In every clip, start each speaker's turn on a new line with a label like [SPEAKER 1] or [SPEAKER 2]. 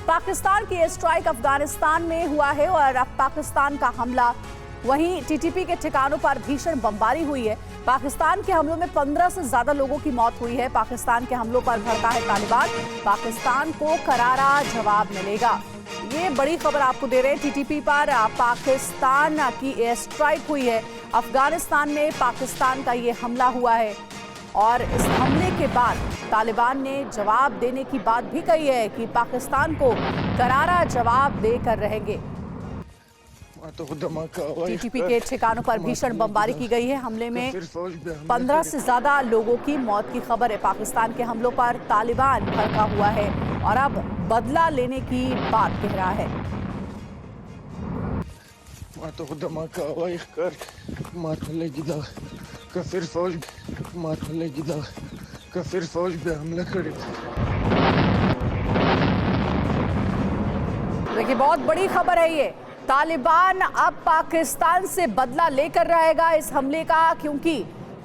[SPEAKER 1] पाकिस्तान की air strike Afghanistan में हुआ है और अब पाकिस्तान का हमला, वहीं टीटीपी के ठिकानों पर भीषण बमबारी हुई है। पाकिस्तान के हमलों में 15 से ज्यादा लोगों की मौत हुई है। पाकिस्तान के हमलों पर भड़का है तालिबान, पाकिस्तान को करारा जवाब मिलेगा। ये बड़ी खबर आपको दे रहे हैं। टीटीपी पर पाकिस्तान की एयर स्ट्राइक हुई है। अफगानिस्तान में पाकिस्तान का ये हमला हुआ है और इस हमले के बाद तालिबान ने जवाब देने की बात भी कही है कि पाकिस्तान को करारा जवाब देकर रहेंगे। टीटीपी के ठिकानों पर भीषण बमबारी की गई है। हमले में 15 से ज्यादा लोगों की मौत की खबर है। पाकिस्तान के हमलों पर तालिबान भड़का हुआ है और अब बदला लेने की बात कह रहा है। देखिए, बहुत बड़ी खबर है ये। तालिबान अब पाकिस्तान से बदला लेकर रहेगा इस हमले का, क्योंकि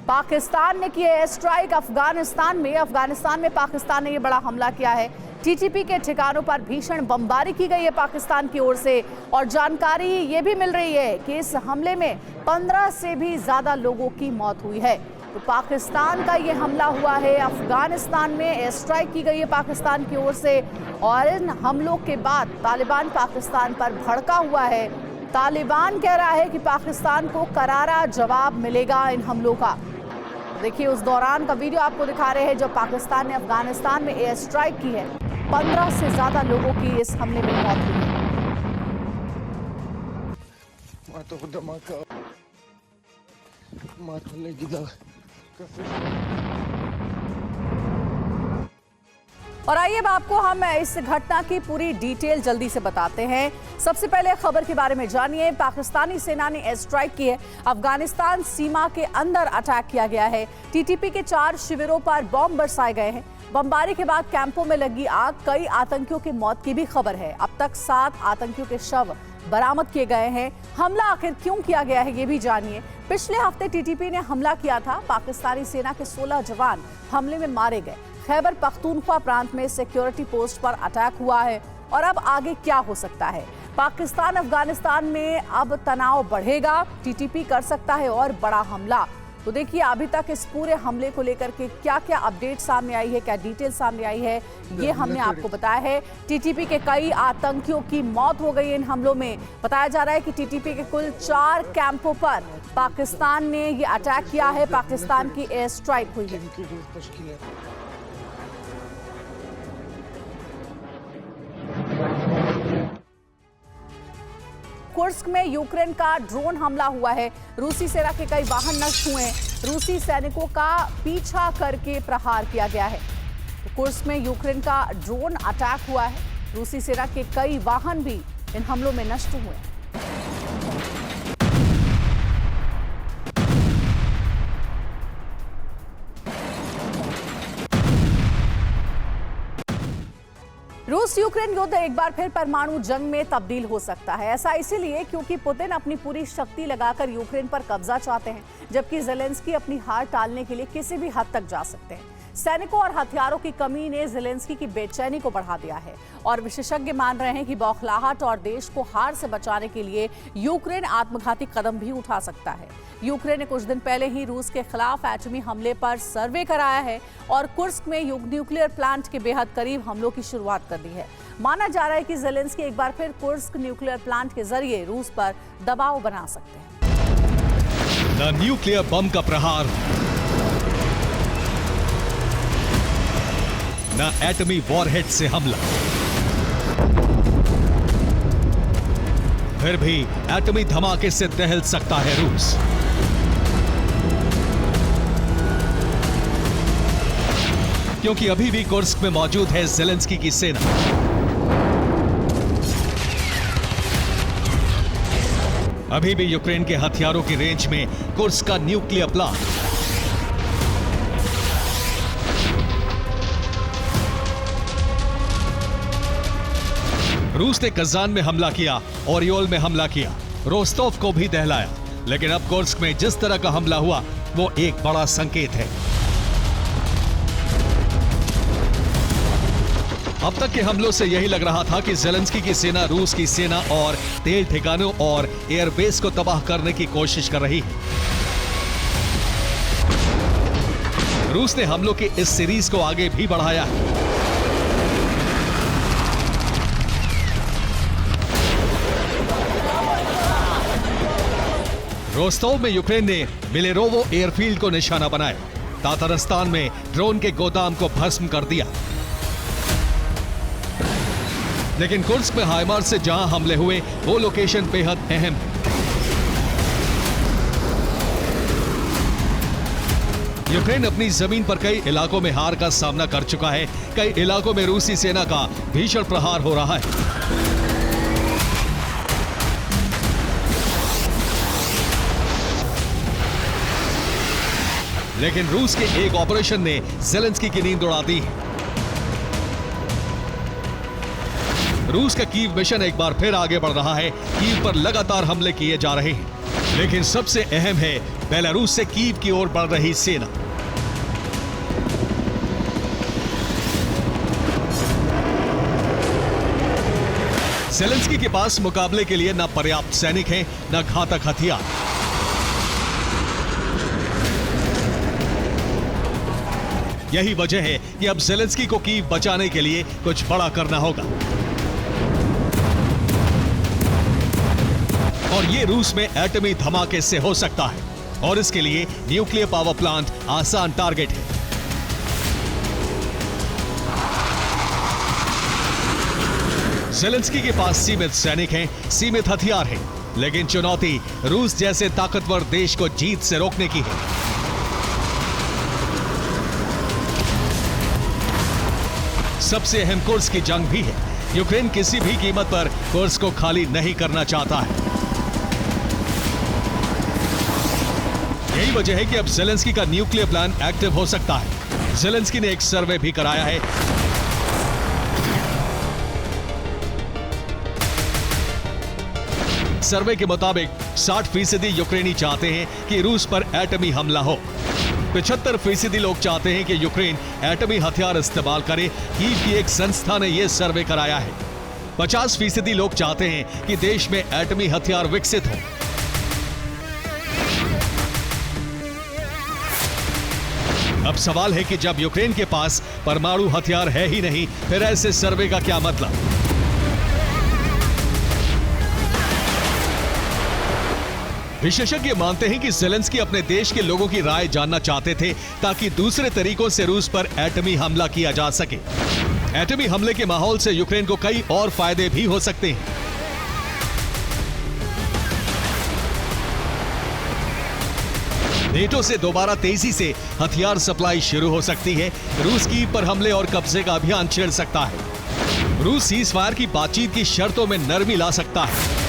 [SPEAKER 1] पाकिस्तान ने किया एयर स्ट्राइक अफगानिस्तान में पाकिस्तान ने ये बड़ा हमला किया है। टीटीपी के ठिकानों पर भीषण बमबारी की गई है पाकिस्तान की ओर से और जानकारी ये भी मिल रही है कि इस हमले में 15 से भी ज्यादा लोगों की मौत हुई है। तो पाकिस्तान का ये हमला हुआ है, अफगानिस्तान में एयर स्ट्राइक की गई है पाकिस्तान की ओर से और इन हमलों के बाद तालिबान पाकिस्तान पर भड़का हुआ है। तालिबान कह रहा है कि पाकिस्तान को करारा जवाब मिलेगा इन हमलों का। देखिए, उस दौरान का वीडियो आपको दिखा रहे हैं जब पाकिस्तान ने अफगानिस्तान में एयर स्ट्राइक की है। 15 से ज्यादा लोगों की इस हमले में मौत हुई है। और आइए अब आपको हम इस घटना की पूरी डिटेल जल्दी से बताते हैं। सबसे पहले खबर के बारे में जानिए। पाकिस्तानी सेना ने एयर स्ट्राइक की है। अफगानिस्तान सीमा के अंदर अटैक किया गया है। टीटीपी के 4 शिविरों पर बॉम्ब बरसाए गए हैं। बमबारी के बाद कैंपों में लगी आग, कई आतंकियों की मौत की भी खबर है। अब तक 7 आतंकियों के शव बरामद किए गए हैं। हमला आखिर क्यों किया गया है ये भी जानिए। पिछले हफ्ते टीटीपी ने हमला किया था। पाकिस्तानी सेना के 16 जवान हमले में मारे गए। खैबर पख्तूनख्वा प्रांत में सिक्योरिटी पोस्ट पर अटैक हुआ है और अब आगे क्या हो सकता है। पाकिस्तान अफगानिस्तान में अब तनाव बढ़ेगा, टीटीपी कर सकता है और बड़ा हमला। तो देखिए, अभी तक इस पूरे हमले को लेकर के क्या क्या अपडेट सामने आई है, क्या डिटेल सामने आई है, ये हमने आपको बताया है। टीटीपी के कई आतंकियों की मौत हो गई इन हमलों में। बताया जा रहा है कि टीटीपी के कुल 4 कैंपों पर पाकिस्तान ने ये अटैक किया है। पाकिस्तान की एयर स्ट्राइक हुई है। कुर्स्क में यूक्रेन का ड्रोन हमला हुआ है। रूसी सेना के कई वाहन नष्ट हुए हैं। रूसी सैनिकों का पीछा करके प्रहार किया गया है। कुर्स्क में यूक्रेन का ड्रोन अटैक हुआ है। रूसी सेना के कई वाहन भी इन हमलों में नष्ट हुए हैं। रूस यूक्रेन युद्ध एक बार फिर परमाणु जंग में तब्दील हो सकता है। ऐसा इसीलिए क्योंकि पुतिन अपनी पूरी शक्ति लगाकर यूक्रेन पर कब्जा चाहते हैं, जबकि ज़ेलेंस्की अपनी हार टालने के लिए किसी भी हद तक जा सकते हैं। सैनिकों और हथियारों की कमी ने ज़ेलेंस्की की बेचैनी को बढ़ा दिया है और विशेषज्ञ मान रहे हैं कि बौखलाहट और देश को हार से बचाने के लिए यूक्रेन आत्मघाती कदम भी उठा सकता है। यूक्रेन ने कुछ दिन पहले ही रूस के खिलाफ एटमी हमले पर सर्वे कराया है और कुर्स्क में न्यूक्लियर प्लांट के बेहद करीब हमलों की शुरुआत कर दी है। माना जा रहा है कि ज़ेलेंस्की एक बार फिर कुर्स्क न्यूक्लियर प्लांट के जरिए रूस पर दबाव बना सकते हैं।
[SPEAKER 2] न न्यूक्लियर बम का प्रहार, न एटमी वॉरहेड से हमला, फिर भी एटमी धमाके से दहल सकता है रूस। क्योंकि अभी भी कुर्स्क में मौजूद है ज़ेलेंस्की की सेना। अभी भी यूक्रेन के हथियारों की रेंज में कुर्स्क का न्यूक्लियर प्लांट। रूस ने कज़ान में हमला किया, ओरियोल में हमला किया, रोस्टोव को भी दहलाया, लेकिन अब कुर्स्क में जिस तरह का हमला हुआ वो एक बड़ा संकेत है। अब तक के हमलों से यही लग रहा था कि ज़ेलेंस्की की सेना रूस की सेना और तेल ठिकानों और एयरबेस को तबाह करने की कोशिश कर रही है। रूस ने हमलों की इस सीरीज को आगे भी बढ़ाया है। रोस्तोव में यूक्रेन ने मिलेरोवो एयरफील्ड को निशाना बनाया। तातारस्तान में ड्रोन के गोदाम को भस्म कर दिया। लेकिन कुर्स्क में हाइमार्स से जहां हमले हुए वो लोकेशन बेहद अहम है। यूक्रेन अपनी जमीन पर कई इलाकों में हार का सामना कर चुका है। कई इलाकों में रूसी सेना का भीषण प्रहार हो रहा है। लेकिन रूस के एक ऑपरेशन ने ज़ेलेंस्की की नींद उड़ा दी है। रूस का कीव मिशन एक बार फिर आगे बढ़ रहा है। कीव पर लगातार हमले किए जा रहे हैं। लेकिन सबसे अहम है बेलारूस से कीव की ओर बढ़ रही सेना। ज़ेलेंस्की के पास मुकाबले के लिए न पर्याप्त सैनिक हैं, न घातक हथियार। यही वजह है कि अब ज़ेलेंस्की को कीव बचाने के लिए कुछ बड़ा करना होगा। और ये रूस में एटमी धमाके से हो सकता है, और इसके लिए न्यूक्लियर पावर प्लांट आसान टारगेट है। ज़ेलेंस्की के पास सीमित सैनिक हैं, सीमित हथियार हैं, लेकिन चुनौती रूस जैसे ताकतवर देश को जीत से रोकने की है। सबसे अहम कुर्स्क की जंग भी है। यूक्रेन किसी भी कीमत पर कुर्स्क को खाली नहीं करना चाहता है। यही वजह है कि अब ज़ेलेंस्की का न्यूक्लियर प्लान एक्टिव हो सकता है। ज़ेलेंस्की ने एक सर्वे भी कराया है। सर्वे के मुताबिक 60% यूक्रेनी चाहते हैं कि रूस पर एटमी हमला हो। 75% लोग चाहते हैं कि यूक्रेन एटमी हथियार इस्तेमाल करे। कीव की एक संस्था ने यह सर्वे कराया है। 50% लोग चाहते हैं कि देश में एटमी हथियार विकसित हो। अब सवाल है कि जब यूक्रेन के पास परमाणु हथियार है ही नहीं, फिर ऐसे सर्वे का क्या मतलब? विशेषज्ञ मानते हैं कि ज़ेलेंस्की अपने देश के लोगों की राय जानना चाहते थे ताकि दूसरे तरीकों से रूस पर एटमी हमला किया जा सके। एटमी हमले के माहौल से यूक्रेन को कई और फायदे भी हो सकते हैं। नेटो से दोबारा तेजी से हथियार सप्लाई शुरू हो सकती है। रूस कीव पर हमले और कब्जे का अभियान छेड़ सकता है। रूस सीज़फायर की बातचीत की शर्तों में नरमी ला सकता है।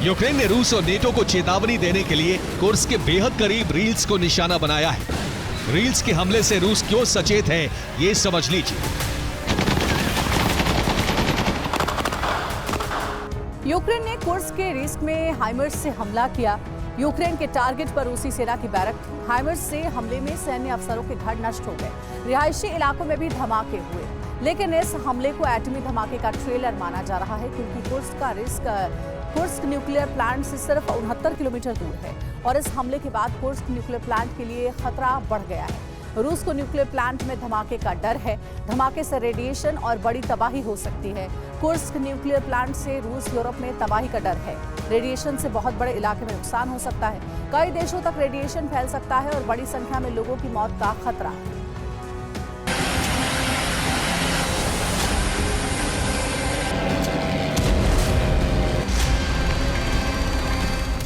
[SPEAKER 2] यूक्रेन ने रूस और नेटो को चेतावनी देने के लिए कुर्स्क के बेहद करीब रील्स को निशाना बनाया है। रील्स के हमले से रूस क्यों सचेत है, ये समझ लीजिए।
[SPEAKER 1] यूक्रेन ने कुर्स्क के रिस्क में हाइमर्स से हमला किया। यूक्रेन के टारगेट पर रूसी सेना की बैरक थी। हाइमर्स से हमले में सैन्य अफसरों के घर नष्ट हो गए। रिहायशी इलाकों में भी धमाके हुए, लेकिन इस हमले को एटमी धमाके का ट्रेलर माना जा रहा है, क्योंकि कुर्स्क न्यूक्लियर प्लांट से सिर्फ 69 किलोमीटर दूर है और इस हमले के बाद कुर्स्क न्यूक्लियर प्लांट के लिए खतरा बढ़ गया है। रूस को न्यूक्लियर प्लांट में धमाके का डर है। धमाके से रेडिएशन और बड़ी तबाही हो सकती है। कुर्स्क न्यूक्लियर प्लांट से रूस यूरोप में तबाही का डर है। रेडिएशन से बहुत बड़े इलाके में नुकसान हो सकता है। कई देशों तक रेडिएशन फैल सकता है और बड़ी संख्या में लोगों की मौत का खतरा है।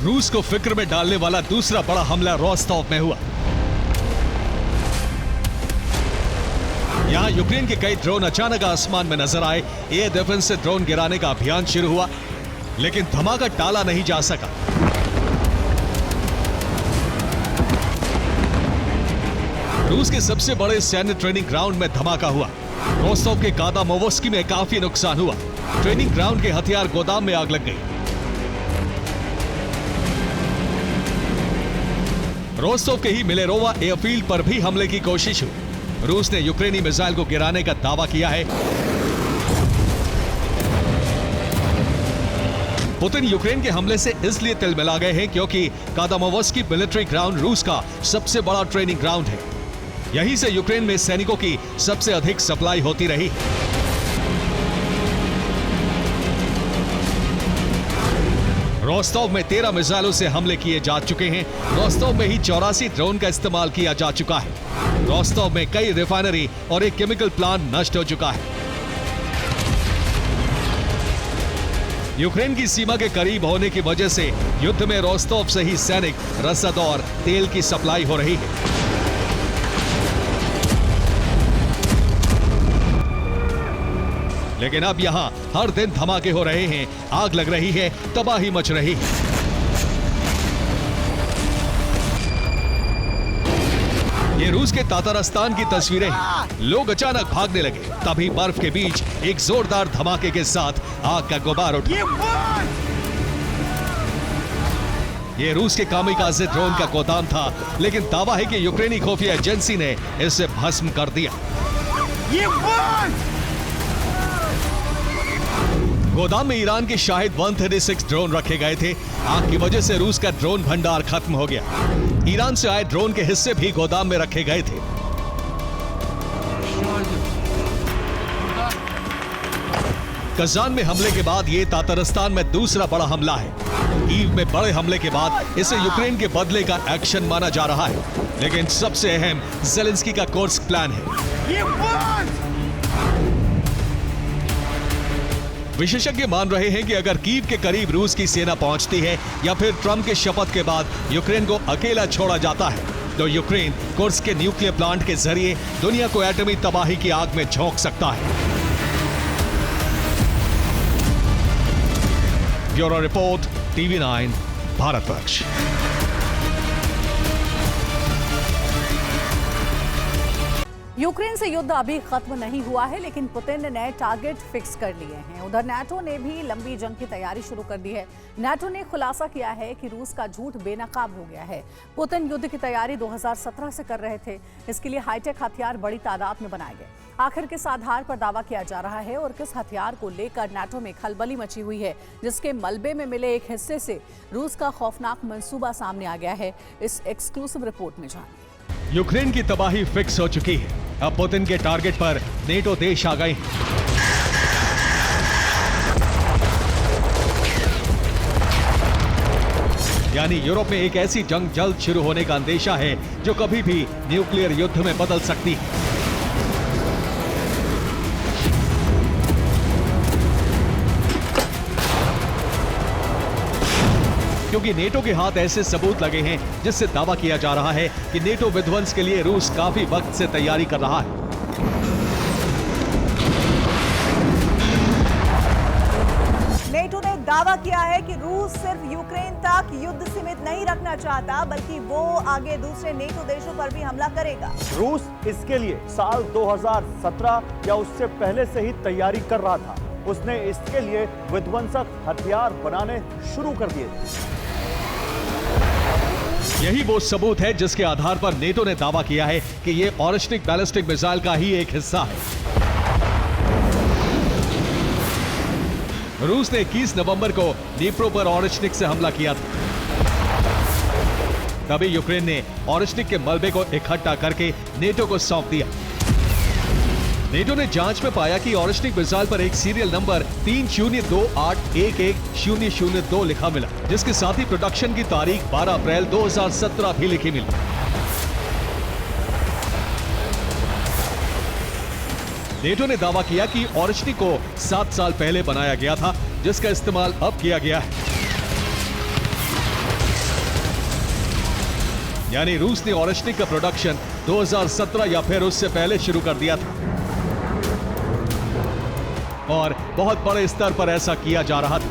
[SPEAKER 2] रूस को फिक्र में डालने वाला दूसरा बड़ा हमला रोस्तोव में हुआ। यहां यूक्रेन के कई ड्रोन अचानक आसमान में नजर आए। एयर डिफेंस से ड्रोन गिराने का अभियान शुरू हुआ, लेकिन धमाका टाला नहीं जा सका। रूस के सबसे बड़े सैन्य ट्रेनिंग ग्राउंड में धमाका हुआ। रोस्तोव के कादामोवस्की में काफी नुकसान हुआ। ट्रेनिंग ग्राउंड के हथियार गोदाम में आग लग गई। रोस्तोव के ही मिलेरोवा एयरफील्ड पर भी हमले की कोशिश हुई। रूस ने यूक्रेनी मिसाइल को गिराने का दावा किया है। पुतिन यूक्रेन के हमले से इसलिए तिलमिला गए हैं क्योंकि कादामोवस्की मिलिट्री ग्राउंड रूस का सबसे बड़ा ट्रेनिंग ग्राउंड है। यहीं से यूक्रेन में सैनिकों की सबसे अधिक सप्लाई होती रही। रोस्तोव में 13 मिसाइलों से हमले किए जा चुके हैं। रोस्तोव में ही 84 ड्रोन का इस्तेमाल किया जा चुका है। रोस्तोव में कई रिफाइनरी और एक केमिकल प्लांट नष्ट हो चुका है। यूक्रेन की सीमा के करीब होने की वजह से युद्ध में रोस्तोव से ही सैनिक, रसद और तेल की सप्लाई हो रही है। लेकिन अब यहां हर दिन धमाके हो रहे हैं, आग लग रही है, तबाही मच रही है। ये रूस के तातारस्तान की तस्वीरें हैं। लोग अचानक भागने लगे, तभी बर्फ के बीच एक जोरदार धमाके के साथ आग का गुबार उठा। ये रूस के कामिकाज़े ड्रोन का गोदाम था, लेकिन दावा है कि यूक्रेनी खुफिया एजेंसी ने इसे भस्म कर दिया। गोदाम में ईरान के शाहिद 136 ड्रोन रखे गए थे। आग की वजह से रूस का ड्रोन भंडार खत्म हो गया। ईरान से आए ड्रोन के हिस्से भी गोदाम में रखे गए थे। कजान में हमले के बाद ये तातारस्तान में दूसरा बड़ा हमला है। कीव में बड़े हमले के बाद इसे यूक्रेन के बदले का एक्शन माना जा रहा है। लेकिन सबसे अहम ज़ेलेंस्की का कोर्स्क प्लान है। विशेषज्ञ मान रहे हैं कि अगर कीव के करीब रूस की सेना पहुंचती है या फिर ट्रंप के शपथ के बाद यूक्रेन को अकेला छोड़ा जाता है, तो यूक्रेन कुर्स्क के न्यूक्लियर प्लांट के जरिए दुनिया को एटमी तबाही की आग में झोंक सकता है। Bureau report, TV9 Bharatvarsh.
[SPEAKER 1] Ukraine से युद्ध अभी खत्म नहीं हुआ है, लेकिन पुतिन ने नए टारगेट फिक्स कर लिए हैं। उधर नाटो ने भी लंबी जंग की तैयारी शुरू कर दी है। नाटो ने खुलासा किया है कि रूस का झूठ बेनकाब हो गया है। पुतिन युद्ध की तैयारी 2017 से कर रहे थे। इसके लिए हाईटेक हथियार बड़ी तादाद में बनाए गए। आखिर किस आधार पर दावा किया जा रहा है और किस हथियार को लेकर नाटो में खलबली मची हुई है, जिसके मलबे में मिले एक हिस्से से रूस का खौफनाक मंसूबा सामने आ गया है, इस एक्सक्लूसिव रिपोर्ट में जानिए।
[SPEAKER 2] यूक्रेन की तबाही फिक्स हो चुकी है। अब पुतिन के टारगेट पर नेटो देश आ गए हैं। यानी यूरोप में एक ऐसी जंग जल्द शुरू होने का अंदेशा है जो कभी भी न्यूक्लियर युद्ध में बदल सकती है। क्योंकि नेटो के हाथ ऐसे सबूत लगे हैं जिससे दावा किया जा रहा है कि नेटो विध्वंस के लिए रूस काफी वक्त से तैयारी कर रहा है।
[SPEAKER 3] नेटो ने दावा किया है कि रूस सिर्फ यूक्रेन तक युद्ध सीमित नहीं रखना चाहता, बल्कि वो आगे दूसरे नेटो देशों पर भी हमला करेगा।
[SPEAKER 4] रूस इसके लिए साल 2017 या उससे पहले से ही तैयारी कर रहा था। उसने इसके लिए विध्वंसक हथियार बनाने शुरू कर दिए थे।
[SPEAKER 2] यही वो सबूत है जिसके आधार पर नेटो ने दावा किया है कि ये ऑरिस्टिक बैलिस्टिक मिसाइल का ही एक हिस्सा है। रूस ने 21 नवंबर को नीप्रो पर ऑरिस्टिक से हमला किया था। तभी यूक्रेन ने ऑरिस्टिक के मलबे को इकट्ठा करके नेटो को सौंप दिया। नेटो ने जांच में पाया कि ऑरिस्टिक मिसाइल पर एक सीरियल नंबर 3028110002 लिखा मिला, जिसके साथ ही प्रोडक्शन की तारीख 12 अप्रैल 2017 भी लिखी मिली। नेटो ने दावा किया कि ऑरिस्टिक को 7 साल पहले बनाया गया था, जिसका इस्तेमाल अब किया गया है। यानी रूस ने ऑरिस्टिक का प्रोडक्शन 2017 या फिर उससे पहले शुरू कर दिया था और बहुत बड़े स्तर पर ऐसा किया जा रहा था।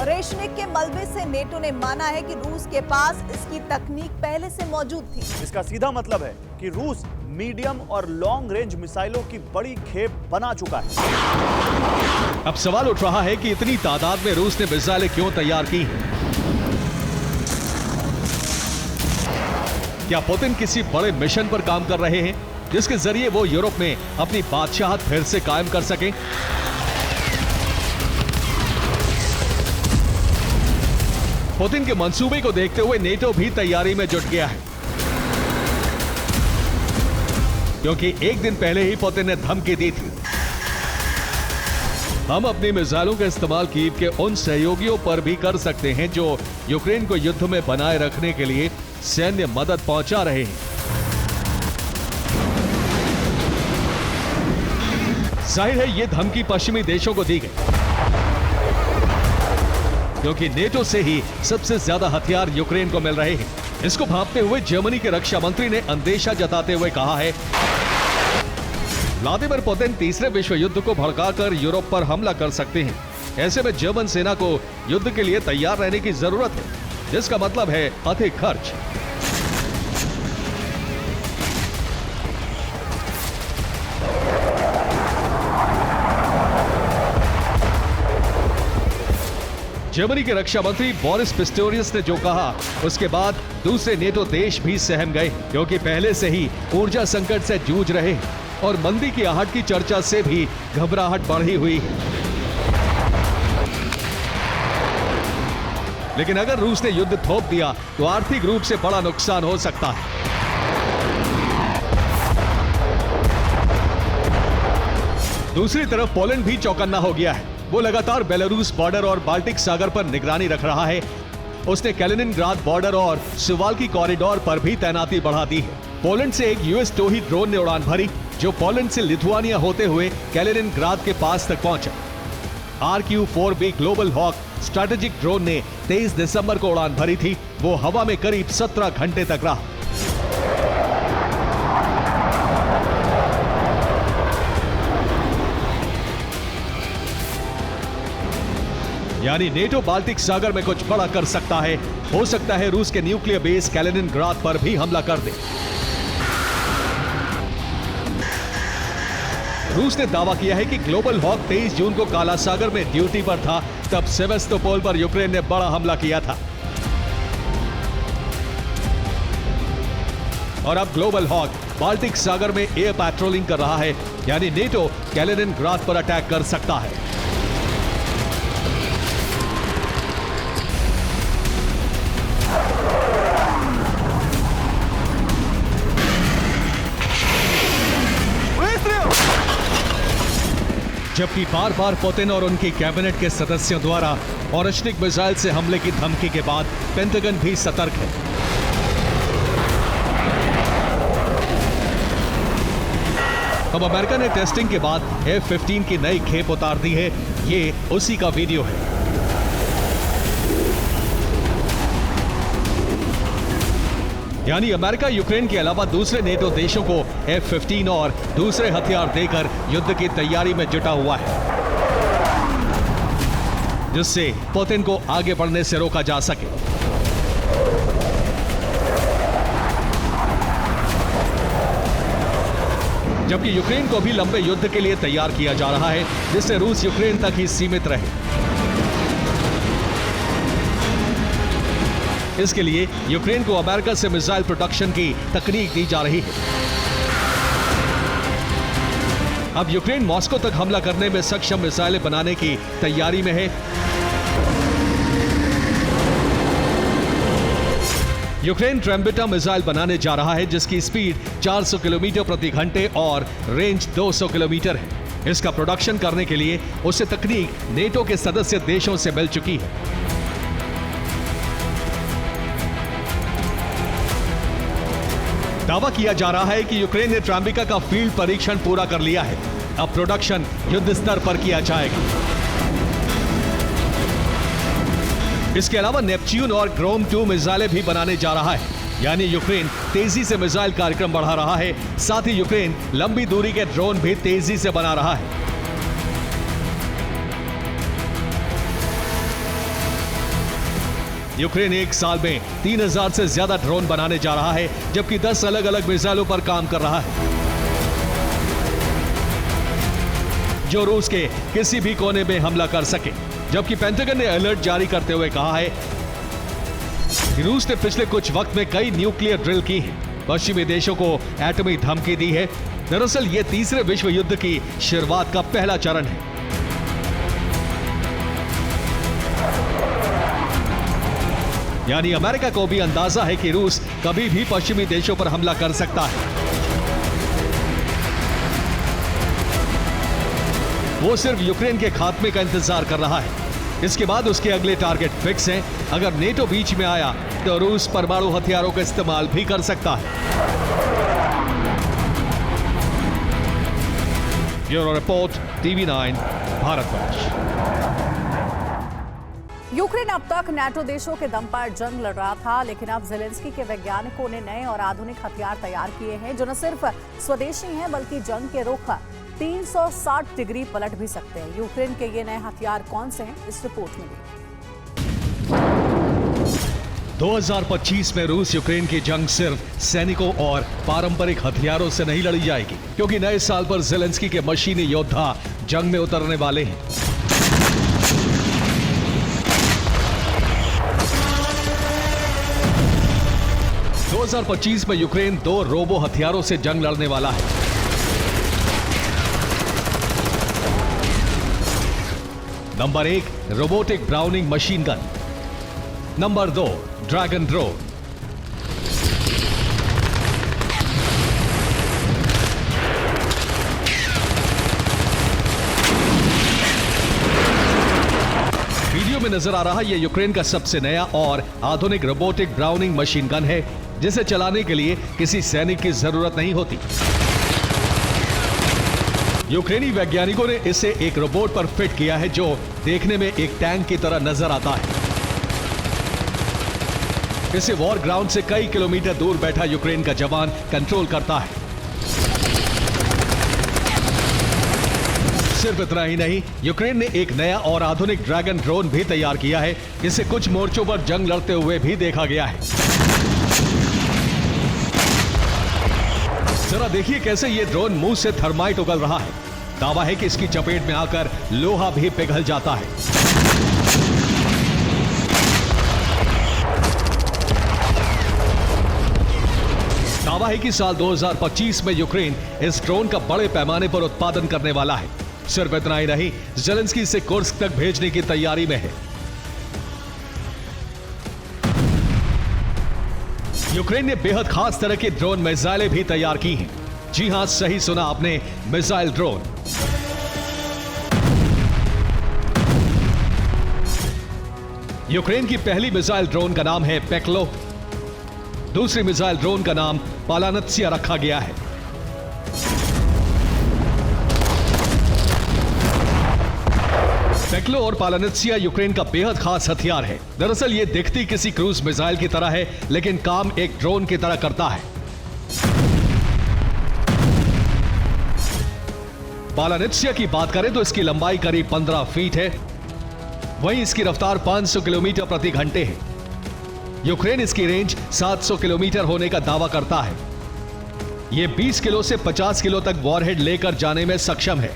[SPEAKER 3] ऑरिस्टिक के मलबे से नेटो ने माना है कि रूस के पास इसकी तकनीक पहले से मौजूद थी।
[SPEAKER 4] इसका सीधा मतलब है कि रूस मीडियम और लॉन्ग रेंज मिसाइलों की बड़ी खेप बना चुका है।
[SPEAKER 2] अब सवाल उठ रहा है कि इतनी तादाद में रूस ने मिसाइलें क्यों तैयार की हैं? क्या पुतिन किसी बड़े मिशन पर काम कर रहे हैं जिसके जरिए वो यूरोप में अपनी बादशाहत फिर से कायम कर सकें? पुतिन के मंसूबे को देखते हुए नेटो भी तैयारी में जुट गया है, क्योंकि एक दिन पहले ही पुतिन ने धमकी दी थी, हम अपनी मिसाइलों का इस्तेमाल कीव के उन सहयोगियों पर भी कर सकते हैं जो यूक्रेन को युद्ध में बनाए रखने के लिए सैन्य मदद पहुंचा रहे हैं। जाहिर है यह धमकी पश्चिमी देशों को दी गई, क्योंकि नेटो से ही सबसे ज्यादा हथियार यूक्रेन को मिल रहे हैं। इसको भांपते हुए जर्मनी के रक्षा मंत्री ने अंदेशा जताते हुए कहा है, व्लादिमीर पुतिन तीसरे विश्व युद्ध को भड़काकर यूरोप पर हमला कर सकते हैं। ऐसे में जर्मन सेना को युद्ध के लिए तैयार रहने की जरूरत है, जिसका मतलब है अधिक खर्च। जर्मनी के रक्षा मंत्री बोरिस पिस्टोरियस ने जो कहा, उसके बाद दूसरे नेटो देश भी सहम गए, क्योंकि पहले से ही ऊर्जा संकट से जूझ रहे हैं और मंदी की आहट की चर्चा से भी घबराहट बढ़ी हुई है। लेकिन अगर रूस ने युद्ध थोप दिया तो आर्थिक रूप से बड़ा नुकसान हो सकता है। दूसरी तरफ पोलैंड भी चौकन्ना हो गया है। वो लगातार बेलारूस बॉर्डर और बाल्टिक सागर पर निगरानी रख रहा है। उसने कैलिनिनग्राद बॉर्डर और सुवाल्की कॉरिडोर पर भी तैनाती बढ़ा दी है। पोलैंड से एक यूएस टोही ड्रोन ने उड़ान भरी, जो पोलैंड से लिथुआनिया होते हुए कैलिनिनग्राद के पास तक पहुंचा। RQ-4B global hoc strategic drone ने 23 दिसंबर को उड़ान भरी थी। वो हवा में करीब 17 घंटे तक रहा। यानी नेटो बाल्टिक सागर में कुछ बड़ा कर सकता है। हो सकता है रूस के न्यूक्लियर बेस कैलिनिनग्राद पर भी हमला कर दे। रूस ने दावा किया है कि ग्लोबल हॉक 23 जून को काला सागर में ड्यूटी पर था, तब सेवेस्तोपोल पर यूक्रेन ने बड़ा हमला किया था। और अब ग्लोबल हॉक बाल्टिक सागर में एयर पैट्रोलिंग कर रहा है, यानी नेटो कैलिनिनग्राद पर अटैक कर सकता है। जबकि बार बार पुतिन और उनकी कैबिनेट के सदस्यों द्वारा ऑरेशनिक मिसाइल से हमले की धमकी के बाद पेंटागन भी सतर्क है। अब अमेरिका ने टेस्टिंग के बाद F-15 की नई खेप उतार दी है। ये उसी का वीडियो है। यानी अमेरिका यूक्रेन के अलावा दूसरे नेटो देशों को F-15 और दूसरे हथियार देकर युद्ध की तैयारी में जुटा हुआ है, जिससे पुतिन को आगे बढ़ने से रोका जा सके। जबकि यूक्रेन को भी लंबे युद्ध के लिए तैयार किया जा रहा है, जिससे रूस यूक्रेन तक ही सीमित रहे। इसके लिए यूक्रेन को अमेरिका से मिसाइल प्रोडक्शन की तकनीक दी जा रही है। अब यूक्रेन मॉस्को तक हमला करने में सक्षम मिसाइलें बनाने की तैयारी में है। यूक्रेन ट्रेम्बिटा मिसाइल बनाने जा रहा है, जिसकी स्पीड 400 किलोमीटर प्रति घंटे और रेंज 200 किलोमीटर है। इसका प्रोडक्शन करने के लिए उसे तकनीक नेटो के सदस्य देशों से मिल चुकी है। दावा किया जा रहा है कि यूक्रेन ने ट्रेम्बिका का फील्ड परीक्षण पूरा कर लिया है। अब प्रोडक्शन युद्ध स्तर पर किया जाएगा। इसके अलावा नेपच्यून और ग्रोम 2 मिसाइलें भी बनाने जा रहा है। यानी यूक्रेन तेजी से मिसाइल कार्यक्रम बढ़ा रहा है। साथ ही यूक्रेन लंबी दूरी के ड्रोन भी तेजी से बना रहा है। यूक्रेन एक साल में 3000 से ज्यादा ड्रोन बनाने जा रहा है, जबकि 10 अलग अलग मिसाइलों पर काम कर रहा है, जो रूस के किसी भी कोने में हमला कर सके। जबकि पेंटागन ने अलर्ट जारी करते हुए कहा है कि रूस ने पिछले कुछ वक्त में कई न्यूक्लियर ड्रिल की हैं, पश्चिमी देशों को एटमी धमकी दी है। दरअसल ये तीसरे विश्व युद्ध की शुरुआत का पहला चरण है। यानी अमेरिका को भी अंदाजा है कि रूस कभी भी पश्चिमी देशों पर हमला कर सकता है। वो सिर्फ यूक्रेन के खात्मे का इंतजार कर रहा है। इसके बाद उसके अगले टारगेट फिक्स हैं। अगर नेटो बीच में आया तो रूस परमाणु हथियारों का इस्तेमाल भी कर सकता है। Bureau report, TV9, Bharatvarsh.
[SPEAKER 1] Ukraine अब तक नाटो देशों के दम पर जंग लड़ रहा था, लेकिन अब ज़ेलेंस्की के वैज्ञानिकों ने नए और आधुनिक हथियार तैयार किए हैं जो न सिर्फ स्वदेशी हैं बल्कि जंग के रुख 360 डिग्री पलट भी सकते हैं। यूक्रेन के ये नए हथियार कौन से हैं, इस रिपोर्ट में देखिए।
[SPEAKER 2] 2025 में रूस यूक्रेन की जंग सिर्फ सैनिकों और पारंपरिक हथियारों से नहीं लड़ी जाएगी, क्योंकि नए साल पर ज़ेलेंस्की के मशीनी योद्धा जंग में उतरने वाले हैं। दो 2025 में यूक्रेन 2 रोबो हथियारों से जंग लड़ने वाला है। Number 1 robotic browning machine gun, number 2 dragon drone. Video में नजर आ रहा यह यूक्रेन का सबसे नया और आधुनिक रोबोटिक ब्राउनिंग मशीन गन है, जिसे चलाने के लिए किसी सैनिक की जरूरत नहीं होती। यूक्रेनी वैज्ञानिकों ने इसे एक रोबोट पर फिट किया है जो देखने में एक टैंक की तरह नजर आता है। इसे वॉर ग्राउंड से कई किलोमीटर दूर बैठा यूक्रेन का जवान कंट्रोल करता है। सिर्फ इतना ही नहीं, यूक्रेन ने एक नया और आधुनिक ड्रैगन ड्रोन भी तैयार किया है। इसे कुछ मोर्चों पर जंग लड़ते हुए भी देखा गया है। जरा देखिए कैसे ये ड्रोन मुंह से थर्माइट उगल रहा है। दावा है कि इसकी चपेट में आकर लोहा भी पिघल जाता है। दावा है कि साल 2025 में यूक्रेन इस ड्रोन का बड़े पैमाने पर उत्पादन करने वाला है। सिर्फ इतना ही नहीं, ज़ेलेंस्की इसे कुर्स्क तक भेजने की तैयारी में है। यूक्रेन ने बेहद खास तरह की ड्रोन मिसाइलें भी तैयार की हैं। जी हां, सही सुना आपने, मिसाइल ड्रोन। यूक्रेन की पहली मिसाइल ड्रोन का नाम है पेक्लो। दूसरी मिसाइल ड्रोन का नाम पालानत्सिया रखा गया है। पेक्लो और पालानत्सिया यूक्रेन का बेहद खास हथियार है। दरअसल ये दिखती किसी क्रूज मिसाइल की तरह है, लेकिन काम एक ड्रोन की तरह करता है। पालानत्सिया की बात करें तो इसकी लंबाई करीब 15 फीट है, वहीं इसकी रफ्तार 500 किलोमीटर प्रति घंटे है। यूक्रेन इसकी रेंज 700 किलोमीटर होने का दावा करता है। यह 20 किलो से 50 किलो तक वॉरहेड लेकर जाने में सक्षम है।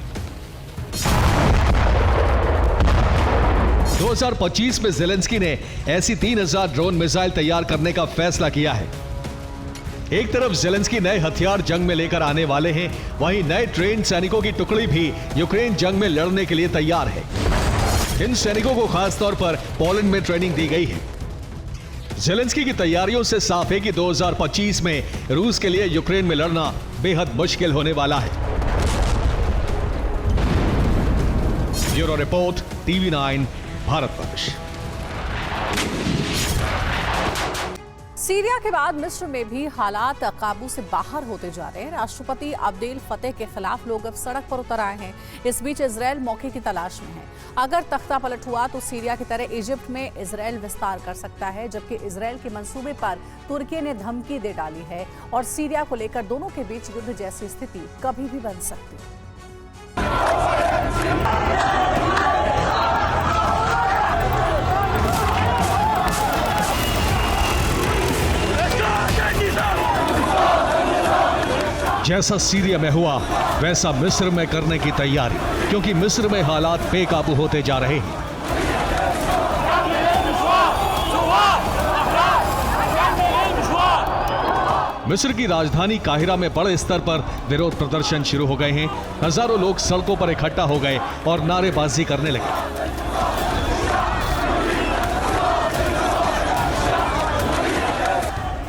[SPEAKER 2] 2025 में ज़ेलेंस्की ने ऐसी 3000 ड्रोन मिसाइल तैयार करने का फैसला किया है। एक तरफ ज़ेलेंस्की नए हथियार जंग में लेकर आने वाले हैं, वहीं नए ट्रेन सैनिकों की टुकड़ी भी यूक्रेन जंग में लड़ने के लिए तैयार है। इन सैनिकों को खास तौर पर पोलैंड में ट्रेनिंग दी गई है। ज़ेलेंस्की की तैयारियों से साफ है कि 2025 में रूस के लिए यूक्रेन में लड़ना बेहद मुश्किल होने वाला है। Bureau report, TV9, Bharatvarsh.
[SPEAKER 1] Syria के बाद मिस्र में भी हालात काबू से बाहर होते जा रहे हैं। राष्ट्रपति अब्देल फतेह के खिलाफ लोग अब सड़क पर उतर आए हैं। इस बीच इजरायल मौके की तलाश में है। अगर तख्ता पलट हुआ तो सीरिया की तरह इजिप्ट में इजरायल विस्तार कर सकता है, जबकि इजरायल के मंसूबे पर तुर्की ने धमकी दे डाली है और सीरिया को लेकर दोनों के बीच युद्ध जैसी स्थिति कभी भी बन सकती है।
[SPEAKER 2] जैसा सीरिया में हुआ वैसा मिस्र में करने की तैयारी, क्योंकि मिस्र में हालात बेकाबू होते जा रहे हैं। मिस्र की राजधानी काहिरा में बड़े स्तर पर विरोध प्रदर्शन शुरू हो गए हैं। हजारों लोग सड़कों पर इकट्ठा हो गए और नारेबाजी करने लगे।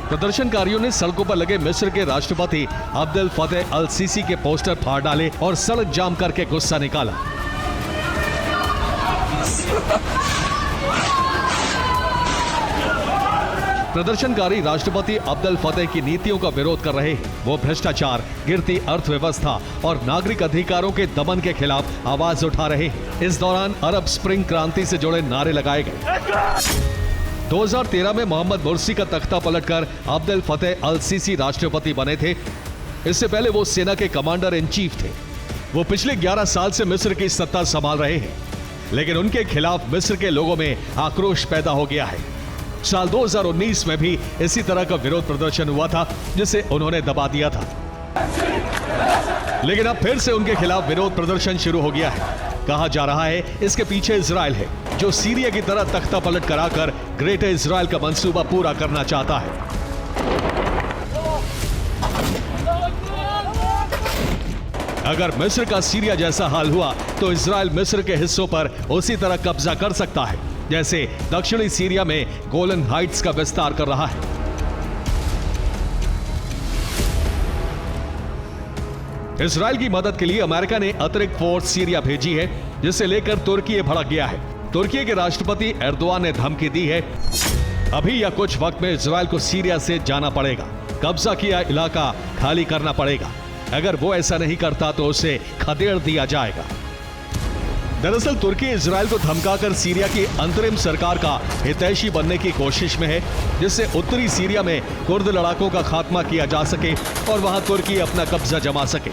[SPEAKER 2] प्रदर्शनकारियों ने सड़कों पर लगे मिस्र के राष्ट्रपति अब्देल फतेह अल सीसी के पोस्टर फाड़ डाले और सड़क जाम करके गुस्सा निकाला। प्रदर्शनकारी राष्ट्रपति अब्देल फतेह की नीतियों का विरोध कर रहे हैं। वो भ्रष्टाचार, गिरती अर्थव्यवस्था और नागरिक अधिकारों के दमन के खिलाफ आवाज उठा रहे हैं। इस दौरान अरब स्प्रिंग क्रांति से जुड़े नारे लगाए गए। 2013 में मोहम्मद मुर्सी का तख्ता पलटकर अब्देल फतेह अल सीसी राष्ट्रपति बने थे। इससे पहले वो सेना के कमांडर इन चीफ थे। वो पिछले 11 साल से मिस्र की सत्ता संभाल रहे हैं, लेकिन उनके खिलाफ मिस्र के लोगों में आक्रोश पैदा हो गया है। साल 2019 में भी इसी तरह का विरोध प्रदर्शन हुआ था, जिसे उन्होंने दबा दिया था। लेकिन अब फिर से उनके खिलाफ विरोध प्रदर्शन शुरू हो गया है। कहा जा रहा है इसके पीछे इजराइल है, जो सीरिया की तरह तख्ता पलट कराकर ग्रेटर इजराइल का मंसूबा पूरा करना चाहता है। अगर मिस्र का सीरिया जैसा हाल हुआ तो इजराइल मिस्र के हिस्सों पर उसी तरह कब्जा कर सकता है, जैसे दक्षिणी सीरिया में गोलन हाइट्स का विस्तार कर रहा है। इजराइल की मदद के लिए अमेरिका ने अतिरिक्त फोर्स सीरिया भेजी है, जिसे लेकर तुर्की भड़क गया है। तुर्की के राष्ट्रपति एर्दोआन ने धमकी दी है, अभी या कुछ वक्त में इजराइल को सीरिया से जाना पड़ेगा, कब्जा किया इलाका खाली करना पड़ेगा। अगर वो ऐसा नहीं करता तो उसे खदेड़ दिया जाएगा। दरअसल तुर्की इजराइल को धमकाकर सीरिया की अंतरिम सरकार का हितैषी बनने की कोशिश में है, जिससे उत्तरी सीरिया में कुर्द लड़ाकों का खात्मा किया जा सके और वहां तुर्की अपना कब्जा जमा सके।